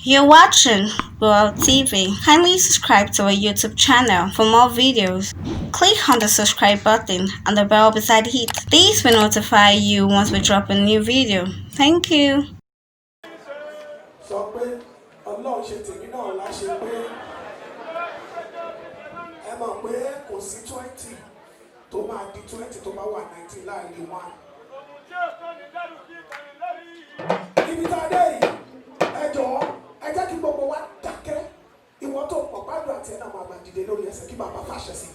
You're watching World TV. Kindly subscribe to our YouTube channel for more videos. Click on the subscribe button and the bell beside it. This will notify you once we drop a new video. Thank you. Ibi tá a dé yìí, ẹ jọ̀ọ́, ẹ jẹ́ kí gbogbo wa dákẹ́. Ìwọ tó pọ̀ gbádùn àti ẹ̀ náà máa dìde lórí ẹsẹ̀ kí bàbá fàṣẹ sí.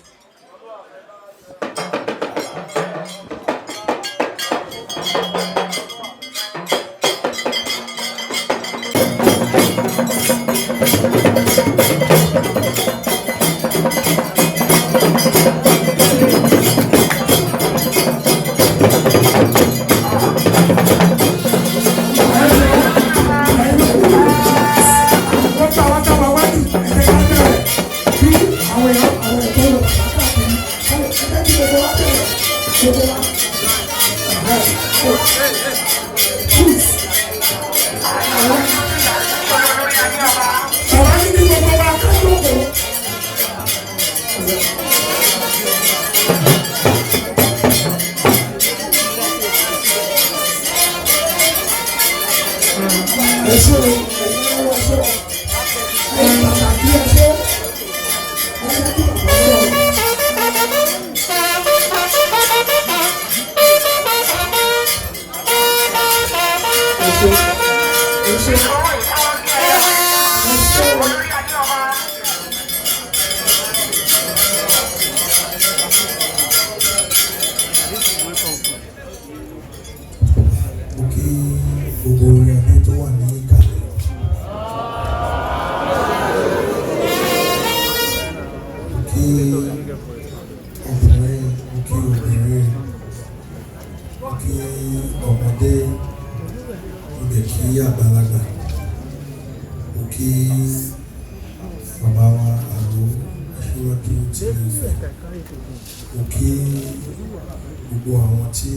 Gbogbo àwọn tí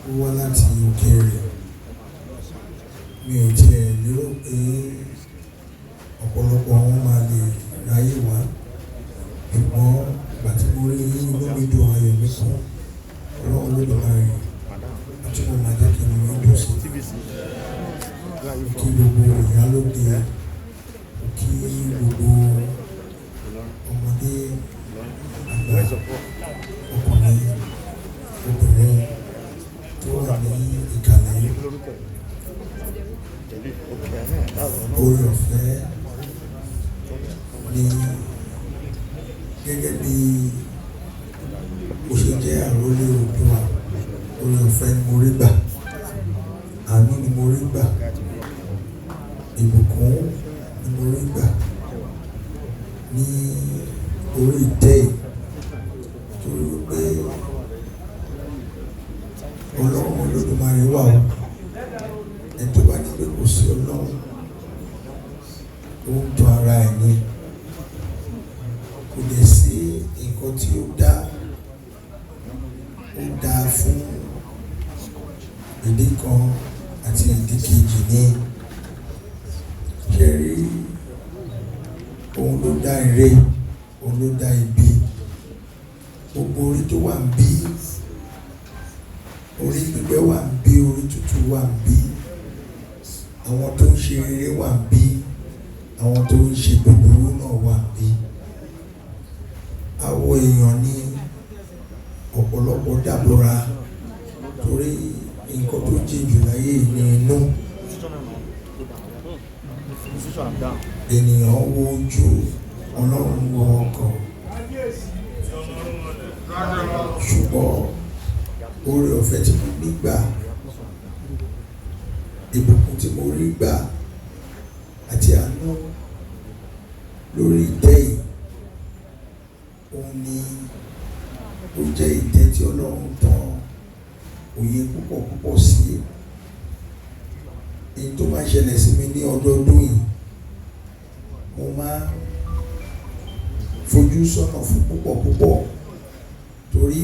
ó wá láti òkèèrè, mi ò tiẹ̀ lérò pé ọ̀pọ̀lọpọ̀ àwọn máa lè ráyè wá, ṣùgbọ́n ìgbà tí mo rí inú mi dùn, ayọ̀ mi kún. Ọlọ́run ló dùn láàrin àti mo máa jẹ́ kí inú mi dùn sí. Kí gbogbo ìyálóde, kí gbogbo ọmọdé, àgbà, ọkùnrin, obìnrin tó wà ní ìkàlẹ̀ yìí. Oore ọ̀fẹ́ ni gẹ́gẹ́ bí mo ṣe jẹ́ àrólé Oòduà, oore ọ̀fẹ́ ni mo rí gbà, àánú ni mo rí gbà, ìbùkún ni mo rí gbà ní orí ìtẹ́ yìí. Torí pé Ọlọ́run Olódùmarè wà ó, ẹni tó bá ní pé kò sí Ọlọ́run, ó ń tọ́ ara ẹ̀ ní. Kò lè sí nǹkan tí ó dáa fún ìdí kan àti ìdí kejì ní. Ṣé rí, òun ló dá ire, òun ló dá ibi. Gbogbo orí tó wà ń bí, orí gbígbẹ́ wà ń bí, orí tútù wà ń bí, àwọn tó ń ṣe rere wà ń bí, àwọn tó ń ṣe búburú náà wà ń bí. Àwọ̀ èèyàn ní ọ̀pọ̀lọpọ̀ dàbòrà, torí nǹkan tó jẹ́ jù láyé ní inú. Ènìyàn wo ojú, Ọlọ́run wo ọkàn. Ṣùgbọ́n oore ọ̀fẹ́ tí mo rí gbà, ìbùkún tí mo rí gbà àti àánú lórí ìtẹ́ yìí, òun ni ó jẹ́ ìtẹ́ tí Ọlọ́run tàn òye púpọ̀ sí. Èyí tó máa ṣẹlẹ̀ sí mi ní ọdọọdún yìí, mo máa fojú sọ́nà fún púpọ̀ torí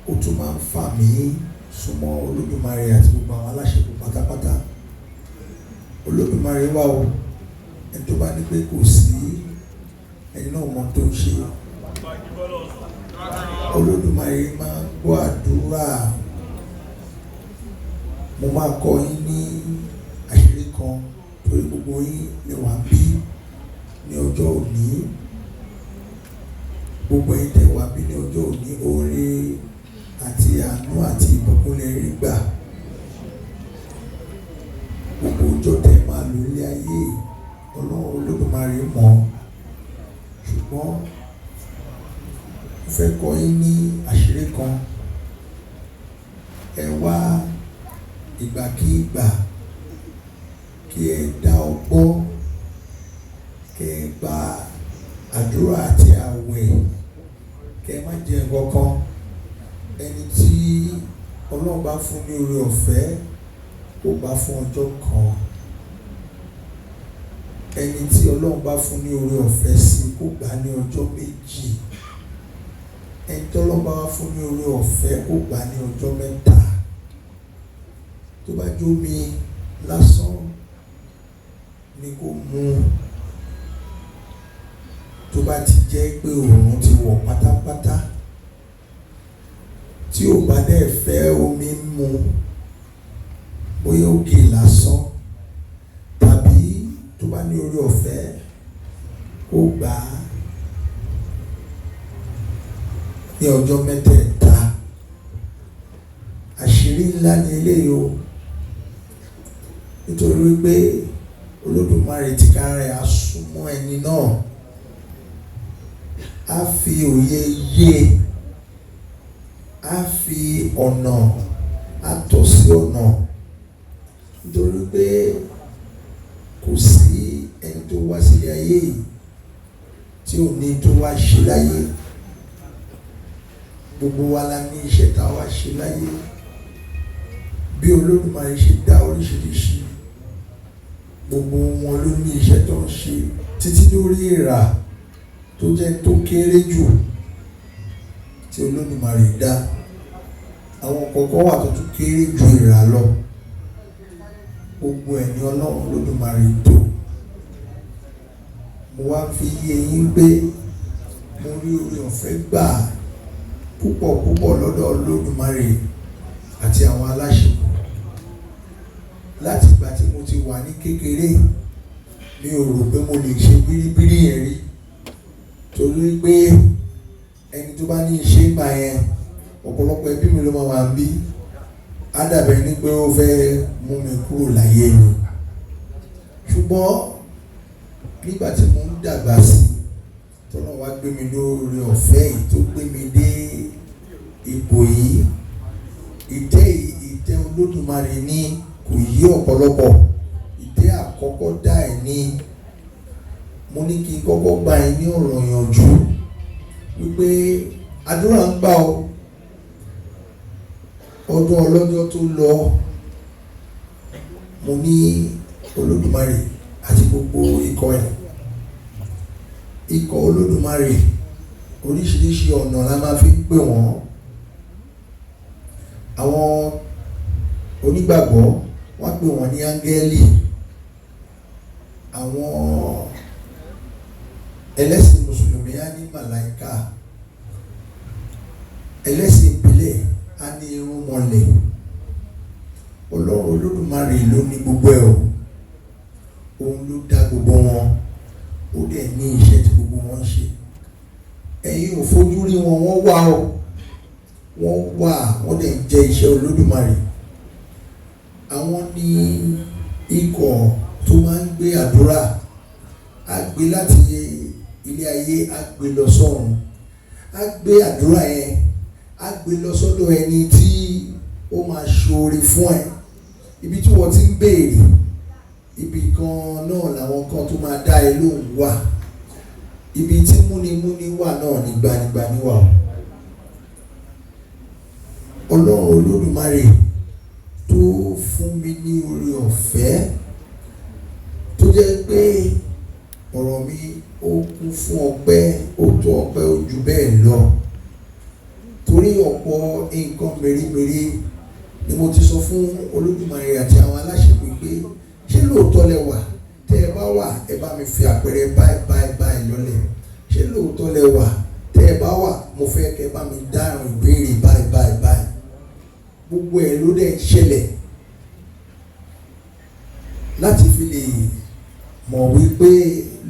ó tún máa ń fà mí súnmọ́ Olódùmarè àti gbogbo àwọn aláṣepọ̀ pátápátá. Olódùmarè wà o, ẹni tó bá ní pé kò sí ẹni náà mọ tó ń ṣe. Olódùmarè máa ń gbọ́ àdúrà. Mo máa kọ́ yín ní àṣírí kan torí gbogbo yín lè wá bí ní ọjọ́ òní. Gbogbo yín tẹ́ wá bí ní ọjọ́ òní, oore àti àánú àti ìbùkún lè rí gbà. Gbogbo ọjọ́ tẹ́ máa lò ní ayé Ọlọ́run Olódùmarè mọ̀. Ṣùgbọ́n mo fẹ́ kọ́ yín ní àṣírí kan. Ẹ wá ìgbàkígbà kí ẹ dá ọgbọ́n, kí ẹ gba àdúrà àti àwẹ̀, kí ẹ má jẹ nǹkan. Ẹni tí Ọlọ́run bá fún ní oore ọ̀fẹ́ kó gbà fún ọjọ́ kan. Ẹni tí Ọlọ́run bá fún ní oore ọ̀fẹ́ sí kó gbà ní ọjọ́ méjì. Ẹni tí Ọlọ́run bá fún ní oore ọ̀fẹ́ kó gbà ní ọjọ́ mẹ́ta. Tó bá jó mi lásán ni kó mu. Tó bá ti jẹ́ pé òòrùn ti wọ̀ pátápátá, tí ò bá dẹ̀ fẹ́ omi mu, bóyá ògì lásán, tàbí tó bá ní oore ọ̀fẹ́ kó gbà á ní ọjọ́ mẹ́tẹ̀ẹ̀ta. Àṣírí ńlá ni eléyìí o, nítorí pé Olódùmarè tìkára rẹ̀ á súnmọ́ ẹni náà, á fi òye yé, á fi ọ̀nà, á tọ́ sí ọ̀nà. Nítorí pé kò sí ẹni tó wá sílé ayé yìí tí ò ní tó wá ṣe láyé. Gbogbo wa la ní iṣẹ́ tá a wá ṣe láyé. Bí Olódùmarè ṣe dá oríṣiríṣi, gbogbo wọn ló ní iṣẹ́ tó ń ṣe, títí lórí èèrà tó jẹ́ tó kéré jù tí Olódùmarè dá. Àwọn kọ̀ọ̀kan wà tó tún kéré ju èèrà lọ. Gbogbo ẹni Ọlọ́run Olódùmarè tó. Mo wá fi yé yín pé mo rí oore ọ̀fẹ́ gbà púpọ̀ lọ́dọ̀ Olódùmarè àti àwọn aláṣẹ. Láti ìgbà tí mo ti wà ní kékeré, mi ò rò pé mo lè ṣe bíríbírí yẹn rí. Torí pé ẹni tó bá ní iṣẹ́ ìgbà yẹn, ọ̀pọ̀lọpọ̀ ẹbí mi ló máa wà ń bí. Á dàbẹ̀ ní pé ó fẹ́ mú mi kúrò láyé ni. Ṣùgbọ́n nígbà tí mo ń dàgbà sí, tọ́lọ́ wá gbé mi lórí ọ̀fẹ́ yìí tó gbé mi dé ipò yìí. Ìtẹ́ Olódùmarè ní kò yí ọ̀pọ̀lọpọ̀. Ìtẹ́ àkọ́kọ́ dá ẹ̀ ní. Mo ní kí n kọ́kọ́ gba ẹ ní ọ̀rọ̀ ìyànjú wípé àdúrà ń gbà ọ́. Ọdún ọlọ́jọ́ tó lọ, mo ní Olódùmarè àti gbogbo ikọ̀ Olódùmarè oríṣiríṣi ọ̀nà la máa fi pè wọ́n. Àwọn onígbàgbọ́ wọ́n pè wọ́n ní áńgẹ́lì. Àwọn ẹlẹ́sìn mùsùlùmí á ní màláíkà. Ẹlẹ́sìn ìbílẹ̀ á ní irúnmọlẹ̀. Ọlọ́run Olódùmarè ló ní gbogbo ẹ̀ o. Òun ló dá gbogbo wọn. Ó dẹ̀ ní iṣẹ́ tí gbogbo wọn ń ṣe. Ẹ̀yin ò fojú rí wọn, wọ́n wà o. Wọ́n wà, wọ́n dẹ̀ ń jẹ iṣẹ́ Olódùmarè. Àwọn ní ikọ̀ tó máa ń gbé àdúrà. Á gbé láti ilé ayé, á gbé lọ sọ́run. Á gbé àdúrà yẹn, á gbé lọ sọ́dọ̀ ẹni tí ó máa ṣoore fún ẹ. Ibi tí wọ́n ti ń béèrè, ibi kan náà làwọn kan tó máa dá ẹ lóhùn wà. Ibi tí múnimúni wà náà ní gbanigbani wà. Ọlọ́run Olódùmarè tó fún mi ní oore ọ̀fẹ́ tó jẹ́ pé ọ̀rọ̀ mi ó kún fún ọpẹ́, ó tó ọpẹ́ ó jù bẹ́ẹ̀ lọ. Torí ọ̀pọ̀ nǹkan mèremère ni mo ti sọ fún Olódùmarè àti àwọn aláṣẹ pé ṣé lóòótọ́ lóòótọ́ lẹ wà? Tẹ́ ẹ bá wà, ẹ bá mi fi àpẹẹrẹ báyìí lọ́lẹ̀. Ṣé lóòótọ́ lẹ wà? Tẹ́ ẹ bá wà, mo fẹ́ kẹ́ bá mi dáhùn ìbéèrè báyìí. Gbogbo ẹ̀ ló dẹ̀ ṣẹlẹ̀ láti fi lè mọ̀ wípé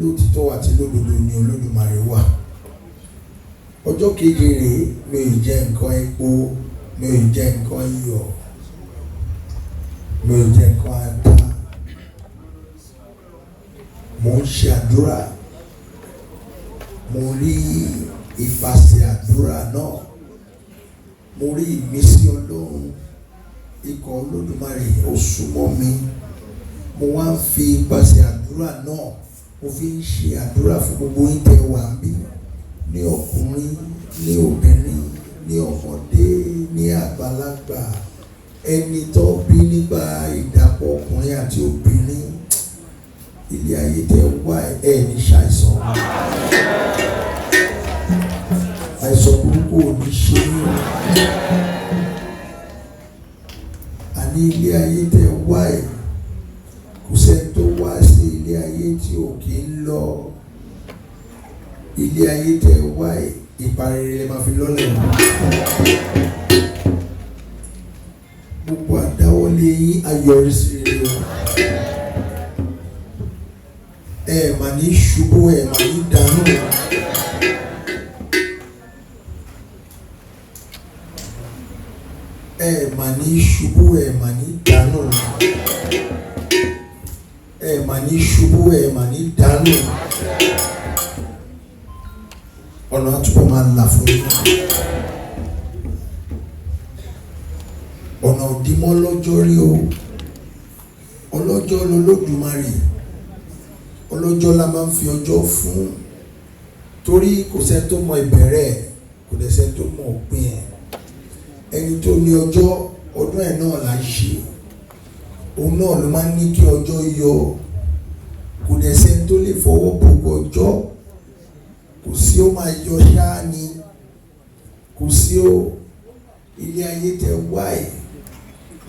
lóòtítọ́ àti lódodo ni Olódùmarè wà. Ọjọ́ keje rèé, mi ò jẹ nǹkan epo, mi ò jẹ nǹkan iyọ̀, mi ò jẹ nǹkan ata. Mo ń ṣe àdúrà, mo rí ìpàṣẹ àdúrà náà, mo rí ìmísí Ọlọ́run, ikọ̀ Olódùmarè ó súnmọ́ mi. Mo wá ń fi ìpàṣẹ àdúrà náà, mo fi ń ṣe àdúrà fún gbogbo ìtẹ̀ wà ń bí, ní ọkùnrin, ní obìnrin, ní ọmọdé, ní àgbàlagbà, ẹni tó bí nígbà ìdàpọ̀ ọkùnrin àti obìnrin. Ilé ayé tẹ́ wá ẹ̀ ní ṣàìsàn. Àìsàn burúkú ò ní ṣe yín. Àní ilé ayé tẹ́ wá ẹ̀, kò sẹ́ni tó wá sí ilé ayé tí ò kì í lọ. Ilé ayé tẹ́ wá ẹ̀, ìparí rẹ̀ máa fi lọ́lẹ̀ mọ́. Gbogbo àdáwọ́lé yín ayọ̀rísí rere o. Ẹ mà ní ṣubú, ẹ mà ní dànù. Ẹ mà ní ṣubú, ẹ mà ní dànù. Ẹ mà ní ṣubú, ẹ mà ní dànù. Ọ̀nà àtúbọ̀ máa là fún yín. Ọ̀nà òdìmọ́ lọ́jọ́ rí o. Ọlọ́jọ́ lolódùmarè. Ọlọ́jọ́ la máa ń fi ọjọ́ fún. Torí kò sẹ́ni tó mọ ìbẹ̀rẹ̀, kò dẹ̀ sẹ́ni tó mọ òpin ẹ̀. Ẹni tó ní ọjọ́, ọdún ẹ̀ náà là ń ṣe. Òun náà ló máa ń ní kí ọjọ́ yọ. Kò dẹ̀ sẹ́ni tó lè fọwọ́ gbogbo ọjọ́. Kò sí ó máa yọ ṣáá ni. Kò sí ó. Ilé ayé tẹ́ wá ẹ̀.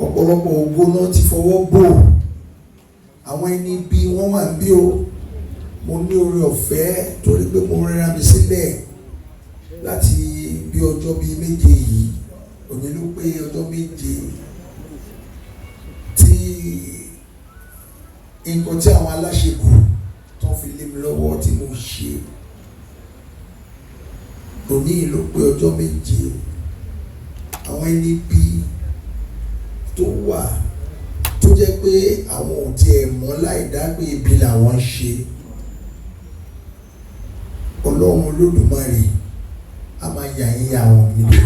Ọ̀pọ̀lọpọ̀ ògo náà ti fọwọ́ bò. Àwọn ẹni bí wọ́n wà ń bí o. Mo ní oore ọ̀fẹ́ torí pé mo rẹ́ra mi sílẹ̀ láti bí ọjọ́ bíi méje yìí. Òní ló pé ọjọ́ méje tí nǹkan tí àwọn aláṣekù tó fi lé mi lọ́wọ́ tí mo ṣe. Òní ló pé ọjọ́ méje. Àwọn ẹni bí tó wà tó jẹ́ pé àwọn ò tiẹ̀ mọ̀ láì dá pé ibi làwọn ṣe. Ọlọ́run Olódùmarè a máa yà yín àwọn nílé.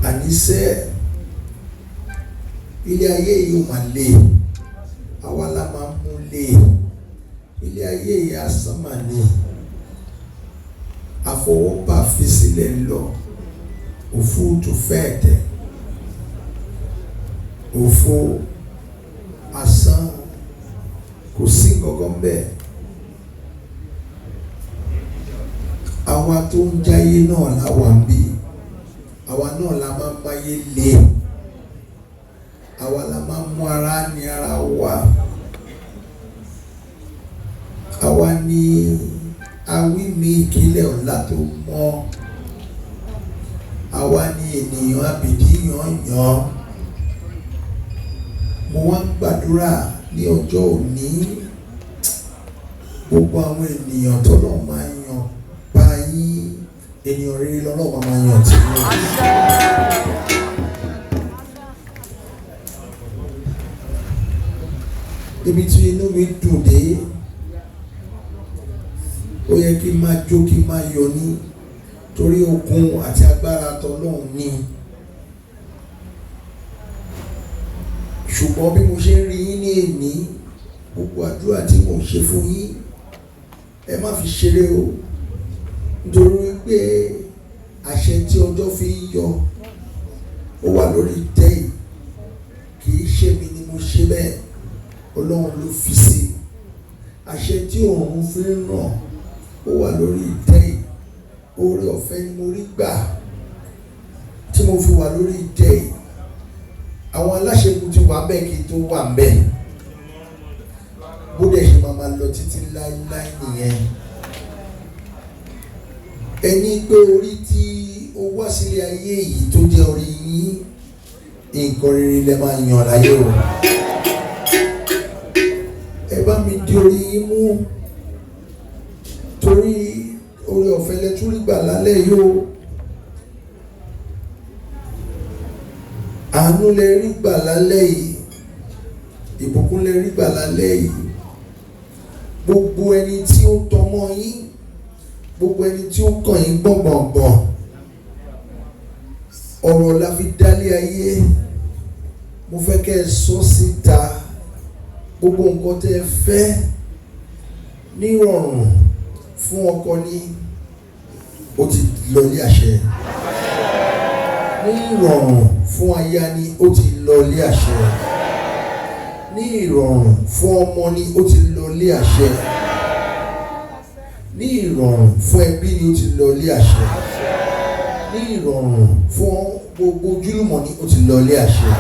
Àníṣe ilé ayé yìí ò máa lè, àwa la máa mú lè. Ilé ayé yìí asán mà ní. Àfọwọ́bà fi sílẹ̀ lọ, òfúùtù fẹ́ẹ̀ tẹ̀, òfò asán, kò sí kankan bẹ́ẹ̀. Àwa tó ń jáyé náà láwa ń bí, àwa náà la máa ń máyé lé, àwa la máa ń mú ara ní ara wa, àwa ní awí mi ìkílẹ̀ ọ̀la tó mọ́, àwa ní ènìyàn àbìdí yànyàn. Mo wá ń gbàdúrà ní ọjọ́ òní, gbogbo àwọn ènìyàn tó lọ́ máa yàn bá yín, ènìyàn rere lọ́lọ́ máa yàn tí wọ́n. Ibi tí inú mi dùn dé, ó yẹ kí n máa jó kí n máa yọ̀ ní, torí okun àti agbára tọlọ́run ni. Ṣùgbọ́n bí mo ṣe ń rí yín ní èní, gbogbo àdúrà tí mo ṣe fún yín, ẹ má fi ṣeré o. Nítorí pé àṣẹ tí ọjọ́ fi ń yọ ó wà lórí ìtẹ́ yìí. Kì í ṣe mi ni mo ṣe bẹ́ẹ̀, Ọlọ́run ló fi sí. Àṣẹ tí òòrùn fi ń ràn ó wà lórí ìtẹ́ yìí. Oore ọ̀fẹ́ ni mo rí gbà tí mo fi wà lórí ìtẹ́ yìí àwọn aláṣẹ́kù ti wà bẹ́ẹ̀ kí tó wà bẹ́ẹ̀ bó dẹ̀ ṣe máa lọ títí láíláí nìyẹn. Ẹni pé orí tí ó wá sílé ayé yìí tó jẹ́ orí yín nǹkan rere lẹ máa yàn láyé o. Ẹ bá mi di orí yín mú torí oore ọ̀fẹ́ lẹ tún rí gbà lálẹ́ yìí o. Àánú lẹ rí gbà lálẹ́ yìí, ìbùkún lẹ rí gbà lálẹ́ yìí. Gbogbo ẹni tí ó tọmọ yín, gbogbo ẹni tí ó kàn yín gbọ̀ngbọ̀ngbọ̀n, ọ̀rọ̀ la fi dálé ayé. Mo fẹ́ kẹ́ ẹ sọ síta gbogbo nǹkan tẹ́ ẹ fẹ́ ní ìrọ̀rùn fún ọkọ ní ó ti lọlé àṣẹ, ní ìrọ̀rùn fún aya ní ó ti lọlé àṣẹ, ní ìrọ̀rùn fún ọmọ ní ó ti lọlé àṣẹ, ní ìrọ̀rùn fún ẹbí ní ó ti lọlé àṣẹ, ní ìrọ̀rùn fún gbogbo ojúlùmọ̀ ní ó ti lọlé àṣẹ,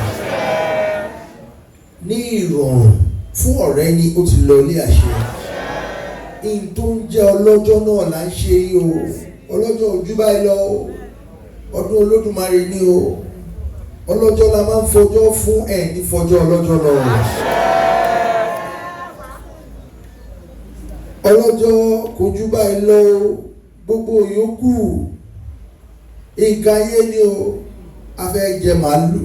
ní ìrọ̀rùn fún ọ̀rẹ́ ní ó ti lọlé àṣẹ. In tó ń jẹ́ ọlọ́jọ́ náà là ń ṣe yìí o, ọlọ́jọ́ ojú báyìí lọ o, ọdún Olódùmarè ni o, ọlọ́jọ́ la máa ń fọjọ́ fún ẹ̀ ní fọjọ́ ọlọ́jọ́ lọ o. Ọlọ́jọ́ kojú báyìí lọ o, gbogbo yòókù nǹkan ayé ni o, a fẹ́ jẹ màálù,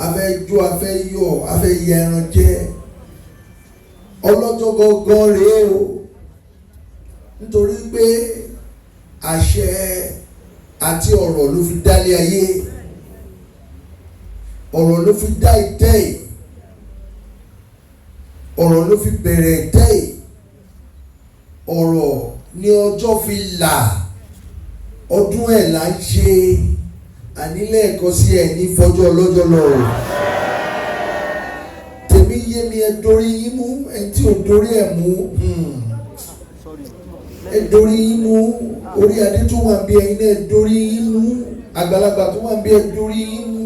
a fẹ́ jó, a fẹ́ yọ̀, a fẹ́ yẹ ẹran jẹ. Ọlọ́jọ́ gangan rèé o, nítorí pé àṣẹ àti ọ̀rọ̀ ló fi dálé ayé, ọ̀rọ̀ ló fi dá ìtẹ́ yìí, ọ̀rọ̀ ló fi bẹ̀rẹ̀ ìtẹ́ yìí, ọ̀rọ̀ ni ọjọ́ fi là, ọdún ẹ̀ là ń ṣe, ànílẹ̀ ẹ̀kọ́ sí ẹ̀ ní fọjọ́ ọlọ́jọ́ lọ o. Tèmi yé mi, ẹ dorí yín mú, ẹ tí ò dorí ẹ̀ mú ẹ dorí yín mú, orí adé tó wà bí ẹ̀yin náà ẹ dorí yín mú, àgbàlagbà tó wà bí ẹ dorí yín mú,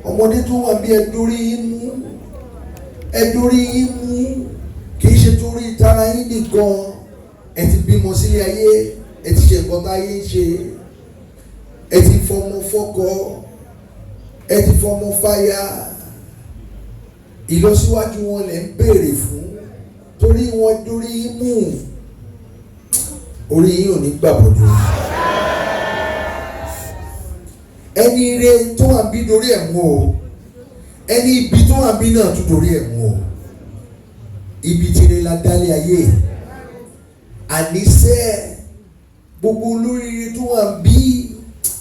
ọmọdé tó wà bí ẹ dorí yín mú, ẹ dorí yín mú. Kì í ṣe torí tara yín nìkan, ẹ ti bímọ sílé ayé, ẹ ti ṣe nǹkan táyé ń ṣe, ẹ ti fọmọ fọ́kọ, ẹ ti fọmọ fáyà, ìlọsíwájú wọn lẹ ń béèrè fún, torí wọn dorí yín mú. Orí yín ò ní gbàbọ̀dọ̀. Ẹni ire tó wà bí dorí ẹ̀ mú o, ẹni ibi tó wà bí náà tún dorí ẹ̀ mú o. Ibi tire la dálé ayé, àníṣe gbogbo olóríire tó wà bí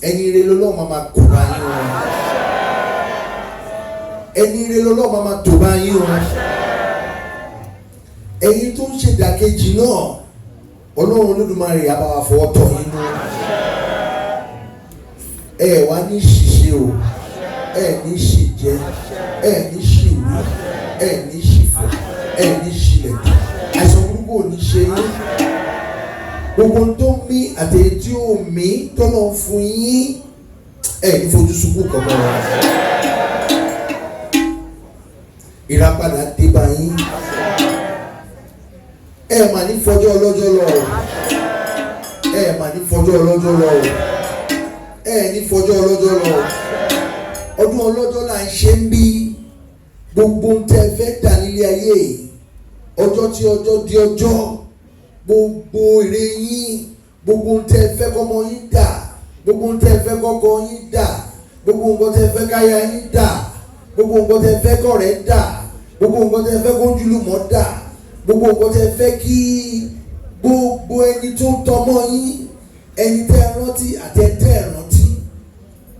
ẹni ire lọ́lọ́ máa kó bá yín o, ẹni ire lọ́lọ́ máa tó bá yín o. Ẹ̀yin tó ń ṣèdàkejì náà, Ọlọ́run Olódùmarè á bá wa fọwọ́ tọ́ yín nú. Ẹ wá ní ṣìṣe o, ẹ ní ṣìjẹ, ẹ ní ṣìwú, ẹ ní ṣìfọ̀, ẹ ní ṣìlẹ̀kẹ̀, àìsàn burúkú ò ní ṣe yín. Gbogbo tó mí àtẹ̀yẹ tí ó mí tọ́nà fún yín, ẹ ní fojú sunkún kankan rẹ̀. Ìràpadà dé bá yín. Ẹ mà ní fọjọ́ ọlọ́jọ́ lọ o, ẹ mà ní fọjọ́ ọlọ́jọ́ lọ o, ẹ ní fọjọ́ ọlọ́jọ́ lọ o. Ọdún ọlọ́jọ́ là ń ṣe ń bí, gbogbo ń tẹ́ fẹ́ dà nílé ayé, ọjọ́ tí ọjọ́ di ọjọ́, gbogbo èrè yín, gbogbo ń tẹ́ fẹ́ kọ́mọ yín dà, gbogbo ń tẹ́ fẹ́ kọ́kọ́ yín dà, gbogbo nǹkan tẹ́ fẹ́ káyà yín dà, gbogbo nǹkan tẹ́ fẹ́ kọ̀rẹ́ dà, gbogbo nǹkan tẹ́ fẹ́ kójúlùmọ̀ dà, gbogbo nǹkan tẹ́ fẹ́ kí gbogbo ẹni tó ń tọmọ yín, ẹni tẹ́ rántí àtẹ̀tẹ̀ rántí,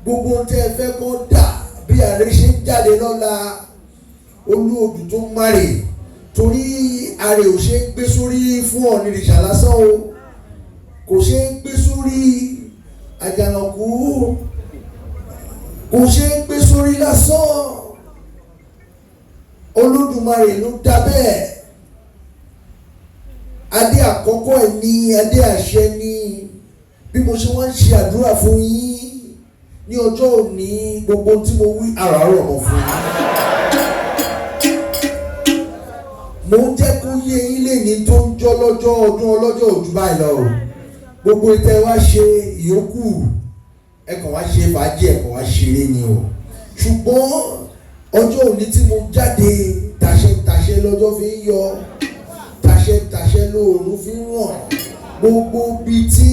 gbogbo tẹ́ fẹ́ kó dà bí ààrẹ ṣe ń jáde lọ́la Olúodù tó ń márè, torí ààrẹ ò ṣe ń gbé sórí fún ọ̀nìrìṣà lásán o, kò ṣe ń gbé sórí àjànàkú, kò ṣe ń gbé sórí lásán. Olódùmarè ló dá bẹ́ẹ̀. Adé àkọ́kọ́ ẹ̀ ní adé àṣẹ ní. Bí mo ṣe wá ń ṣe àdúrà fún yín, ní ọjọ́ òní gbogbo tí mo wí àràárọ̀ mọ̀ fún yín. mo ń jẹ́ kó yé yín lẹ́yìn tó ń jọ́ lọ́jọ́ ọdún ọlọ́jọ́ òjú báyìí lọ o. gbogbo ìtẹ́ wá ṣe ìyókù ẹ kàn wá ṣe fàájì ẹ kàn wá ṣeré ni o. ṣùgbọ́n ọjọ́ òní tí mo jáde tàṣẹ lọ́jọ́ fi ń yọ tàṣẹ lóòrùn fi ń ràn. gbogbo bíi tí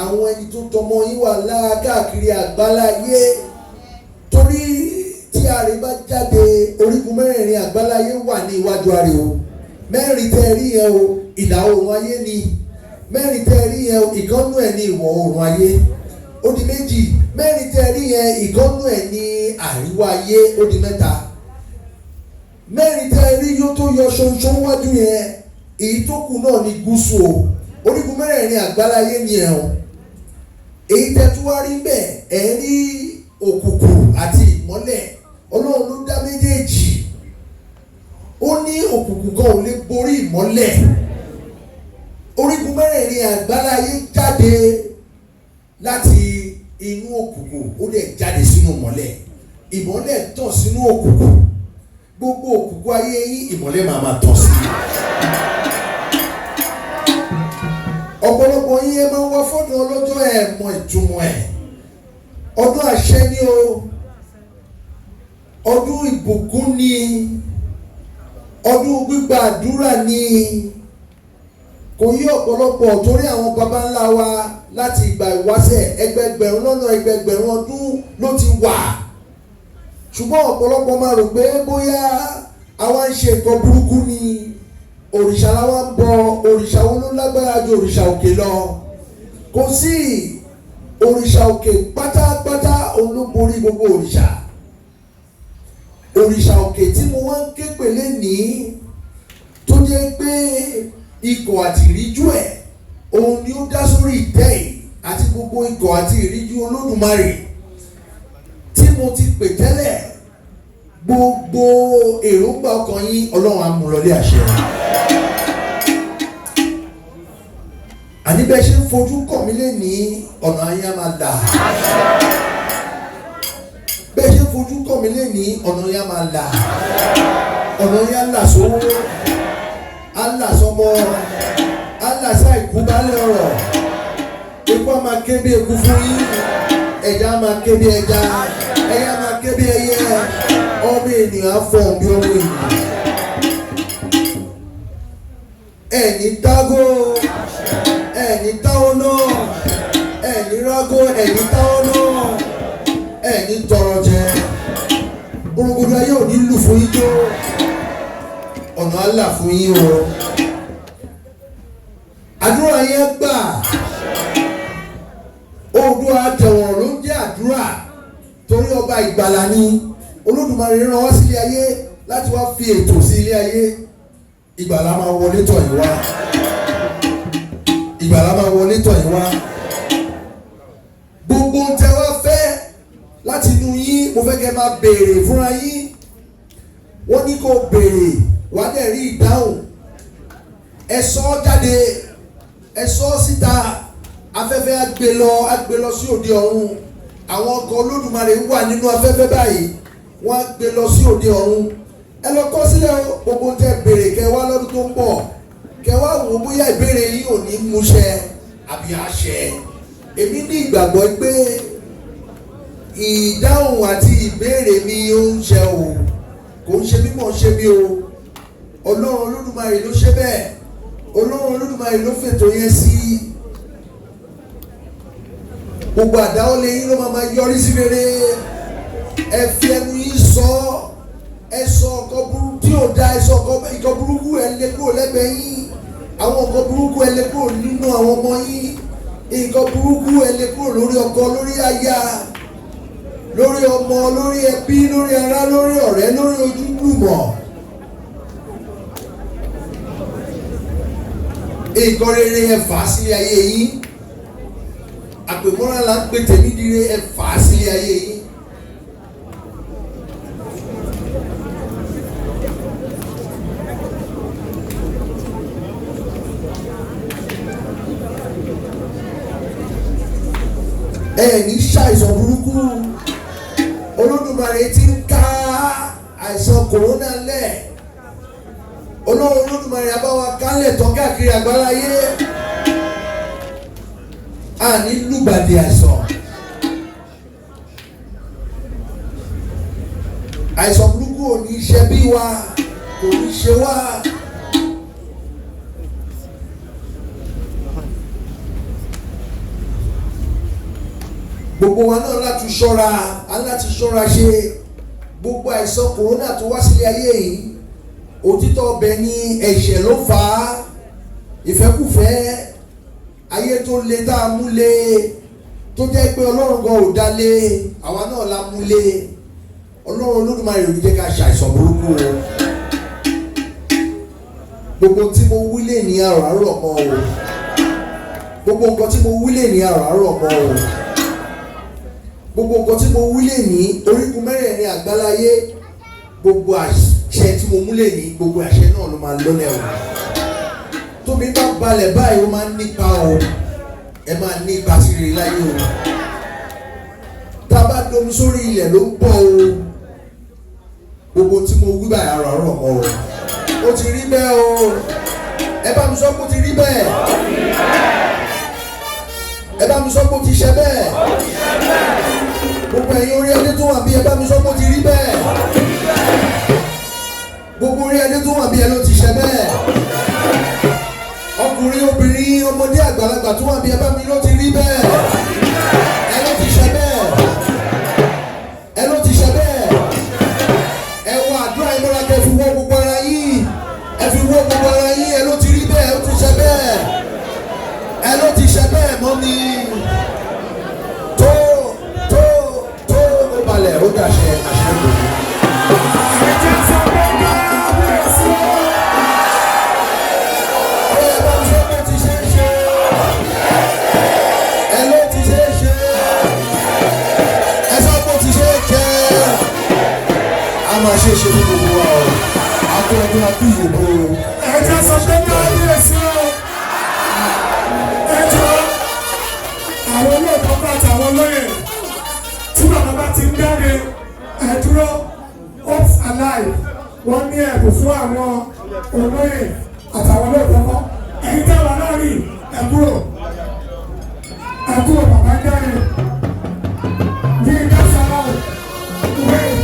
àwọn ẹni tó tọmọ yín wà káàkiri àgbáláyé torí tí ààrẹ bá jáde orígun mẹ́rẹ̀ẹ̀rin àgbáláyé wà ní iwájú ààrẹ o. mẹ́rin tẹ́ rí yẹn o ìlà oòrùn ayé ni mẹ́rin tẹ́ rí yẹn o ìkọ́nú ẹ̀ ní ìwọ̀ oòrùn ayé ó di méjì mẹ́rin tẹ́ rí yẹn ìkọ́nú ẹ̀ ní àríwá ayé ó di mẹ́ta mẹ́rin tẹ́ rí yóò tó yọ ṣoṣo wájú yẹn èyí tó kù náà ní gúúsù o orígun mẹ́rẹ̀ẹ̀rin àgbáláyé ni ẹ̀ o èyí tẹ́ tún wá rí bẹ́ẹ̀ ẹ̀ rí òkùnkùn àti ìmọ́lẹ̀ ọlọ́run ló dá méjèèjì ó ní òkùnkùn kan ò lè borí ìmọ́lẹ̀ orígun mẹ́rẹ̀ẹ̀rin àgbáláyé jáde láti inú òkùnkùn ó dẹ̀ jáde sínú ìmọ́lẹ̀ ìmọ́lẹ̀ tàn sínú òkùnkùn gbogbo òkùnkùn ayé yín ìmọ́lẹ̀ máa tàn sí i. ọ̀pọ̀lọpọ̀ yín ẹ máa ń wá fọ́dún ọlọ́jọ́ ẹ̀ mọ ìtumọ̀ ẹ̀ ọdún àṣẹ ni o ọdún ìbùkún ni ọdún gbígba àdúrà ni kò yí ọ̀pọ̀lọpọ̀ torí àwọn baba ńlá wa láti ìgbà ìwáṣẹ̀ ẹgbẹgbẹ̀rún lọ́nà ẹgbẹgbẹ̀rún ọdún ló ti wà ṣùgbọ́n ọ̀pọ̀lọpọ̀ máa rò pé bóyá àwa ń ṣe nǹkan burúkú ni òrìṣà làwa ń bọ òrìṣà wo ló lágbára ju òrìṣà òkè lọ kò sí òrìṣà òkè pátápátá òun ló borí gbogbo òrìṣà òkè tí mo wá ń ké pèlè ní tó jẹ́ pé ikọ̀ àti ìríjú ẹ̀ òun ni ó dá sórí ìtẹ́ yìí àti gbogbo ikọ̀ àti ìríjú olódùmarè tí mo ti pè tẹ́lẹ̀ gbogbo èròǹgbà ọkàn yín ọlọ́run á mú lọlé àṣẹ. àní bẹ́ẹ̀ ṣe ń fojú kàn mí lé ní ọ̀nà ayé á máa là. bẹ́ẹ̀ ṣe ń fojú kàn mí lé ní ọ̀nà ayé á máa là. ọ̀nà ayé á là sówó á là sọmọ á là sá ìkú balẹ̀ ọ̀rọ̀ eku á máa ké bí eku fún yín ẹja á máa ké bí ẹja ẹyẹ á máa ké bí ẹyẹ ọmọ ènìyàn á fọ̀ bí ọmọ ènìyàn. ẹ̀yin tágó ẹ̀yin táwọn náà ẹ̀yin rágó ẹ̀yin táwọn náà ẹ̀yin tọrọ jẹ gbogbo ayé ò ní lù fún yín tó ọ̀nà àlà fún yín o àdúrà yẹn gbà Oòduà Àtẹ̀wọ̀n ló ń jẹ́ àdúrà torí ọba ìgbàlà ni Olódùmarè rán wá sílé ayé láti wá fi ètò sí ilé ayé ìgbàlà máa wọlé tọ̀ yín wá ìgbàlà máa wọlé tọ̀ yín wá gbogbo ń tẹ́ wá fẹ́ láti inú yín mo fẹ́ kẹ́ máa béèrè fúnra yín wọ́n ní kó béèrè wà á dẹ̀ rí ìdáhùn ẹ sọ jáde ẹ sọ síta afẹ́fẹ́ á gbé lọ sí òde ọ̀run àwọn ọkọ̀ Olódùmarè wà nínú afẹ́fẹ́ báyìí wọ́n á gbé lọ sí òde ọ̀run ẹ lọ kọ sílẹ̀ gbogbo tẹ́ béèrè kẹ́ wá lọ́dún tó ń bọ̀ kẹ́ wá wò bóyá ìbéèrè yín ò ní múṣẹ àbí àṣẹ èmi ní ìgbàgbọ́ pé ìdáhùn àti ìbéèrè mi ó ń ṣe o kò ń ṣe mímọ̀ ṣe mí o Ọlọ́run Olódùmarè ló ṣe bẹ́ẹ̀ Ọlọ́run Olódùmarè ló fètò yẹn sí gbogbo àdáwọ́lé yín ló máa yọrí sí rere ẹ fi ẹnu yín sọ ẹ sọ ọkọ burúkú tí ò da ẹ sọ ọkọ burúkú ẹ lé kúrò lẹ́gbẹ̀ẹ́ yín àwọn ọkọ burúkú ẹ lé kúrò nínú àwọn ọmọ yín nǹkan burúkú ẹ lé kúrò lórí ọkọ lórí aya lórí ọmọ lórí ẹbí lórí ará lórí ọ̀rẹ́ lórí ojúlùmọ̀ nǹkan rere ẹ fà á sílé ayé yín àpèmọ́ra là ń pè tèmi dire ẹ fà á sílé ayé yín. ẹ ní ṣàìsàn burúkú Olódùmarè ti ń ká àìsàn kòrónà lẹ̀. Olódùmarè á bá wa kálẹ̀ tán káàkiri àgbáláyé. A ní lùgbàdì àìsàn. Àìsàn burúkú ò ní ṣe bí wa, kò ní ṣe wá. Gbogbo wa náà láti ṣọ́ra ṣe gbogbo àìsàn kòrónà tó wá sílé ayé yìí. Òtítọ́ ọbẹ̀ ní ẹ̀ṣẹ̀ ló fà á. Ìfẹ́kùfẹ́ ayé tó le tá a mú le tó jẹ́ pé Ọlọ́run gan ò dá lé àwa náà la mú le. Ọlọ́run Olódùmarè ò ní jẹ́ ká ṣàìsàn burúkú o. Gbogbo tí mo wí lè ní àràárọ̀ mọ́ o. Gbogbo nǹkan tí mo wí lè ní àràárọ̀ mọ́ o. Gbogbo nǹkan tí mo wí lè ní orígun mẹ́rẹ̀ẹ̀rin àgbáláyé. Gbogbo àṣẹ tí mo mú lè ní gbogbo àṣẹ náà ló máa lọ́lẹ̀ o. Tómi bá balẹ̀ báyìí ó máa ń nípa o. Ẹ máa ní ipa sí rere láyé o. Tá a bá domi sórí ilẹ̀ ló ń bọ̀ o. Gbogbo tí mo wí báyìí àràárọ̀ mọ́ o. Ó ti rí bẹ́ẹ̀ o. Ẹ bá mi sọ pé ó ti rí bẹ́ẹ̀. Ẹ bá mi sọ pé ó ti ṣe bẹ́ẹ̀. Gbogbo ẹ̀yin orí adé tó wà bí ẹ bá mi sọ pé ó ti rí bẹ́ẹ̀. Gbogbo orí adé tó wà bí ẹ ló ti ṣe bẹ́ẹ̀. Ọkùnrin, obìnrin, ọmọdé, àgbàlagbà tó wà bí ẹ bá mi ló ti rí bẹ́ẹ̀. Ẹ ló ti ṣe bẹ́ẹ̀. Ẹ ló ti ṣe bẹ́ẹ̀. Ẹ wọ àdúrà ìmúra kẹ́ fi wọ́ gbogbo ara yín. Ẹ fi wọ́ gbogbo ara yín. Ẹ ló ti rí bẹ́ẹ̀. Ó ti ṣe bẹ́ẹ̀. Ẹ ló ti ṣe bẹ́ẹ̀ mọ́ mi. Tó ó balẹ̀ ó dàṣẹ àṣẹ gbogbo. Ṣe fún gbogbo wa o, akọ ọdún akú ìyòbó o. Ẹ̀jẹ̀ sọ pé ní ayé èsì o. Ẹjọ́ àwọn olóòtú bá àtàwọn olóyè tí bàbá bá ti ń dáre ẹ̀dúró hope alive wọ́n ní ẹ̀bùn fún àwọn olóyè àtàwọn olóòtú kọ́. Ẹ̀yin táwọn náà rí ẹ̀kúrò bàbá dáre ní ìdásálà wait.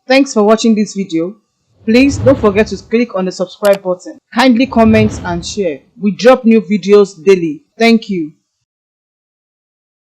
Thanks for watching this video. Please don't forget to click on the subscribe button. Kindly comment and share. We drop new videos daily. Thank you.